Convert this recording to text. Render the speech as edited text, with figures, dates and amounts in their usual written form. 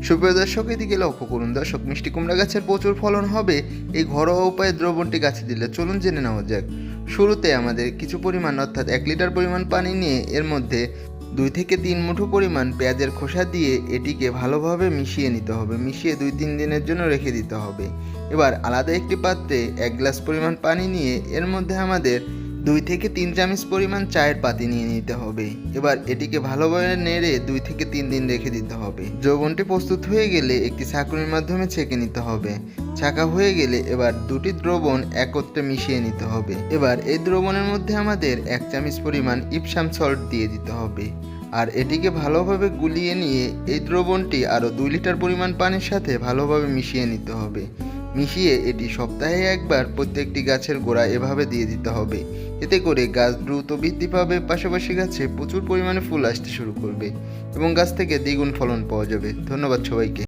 সুপ্রিয় দর্শক, এদিকে লক্ষ্য করুন দর্শক, মিষ্টি কুমড়া গাছের প্রচুর ফলন হবে এই ঘরোয়া উপায়ে দ্রবণটি গাছে দিলে। চলুন জেনে নেওয়া যাক। শুরুতে আমাদের কিছু পরিমাণ অর্থাৎ 1 লিটার পরিমাণ পানি নিয়ে এর মধ্যে 2 থেকে 3 মুঠো পরিমাণ পেঁয়াজের খোসা দিয়ে এটিকে ভালোভাবে মিশিয়ে নিতে হবে। মিশিয়ে 2-3 দিনের জন্য রেখে দিতে হবে। এবার আলাদা একটি পাত্রে 1 গ্লাস পরিমাণ পানি নিয়ে এর মধ্যে আমাদের 2 থেকে 3 চামচ পরিমাণ চায়ের পাতি নিয়ে নিতে হবে। এবার এটিকে ভালোভাবে নেড়ে 2 থেকে 3 দিন রেখে দিতে হবে। দ্রবণটি প্রস্তুত হয়ে গেলে একটি ছাঁকনির মাধ্যমে ছেঁকে নিতে হবে। ছাঁকা হয়ে গেলে এবার দুটি দ্রবণ একত্রে মিশিয়ে নিতে হবে। এবার এই দ্রবণের মধ্যে আমাদের 1 চামচ পরিমাণ ইপসাম সল্ট দিয়ে দিতে হবে। আর এটিকে ভালোভাবে গুলিয়ে নিয়ে এই দ্রবণটি আরও 2 লিটার পরিমাণ পানির সাথে ভালোভাবে মিশিয়ে নিতে হবে। মিশিয়ে এটি সপ্তাহে একবার প্রত্যেকটি গাছের গোড়া এভাবে দিয়ে দিতে হবে। এতে করে গাছ দ্রুত বৃদ্ধি পাবে, পাশাপাশি গাছে প্রচুর পরিমাণে ফুল আসতে শুরু করবে এবং গাছ থেকে দ্বিগুণ ফলন পাওয়া যাবে। ধন্যবাদ সবাইকে।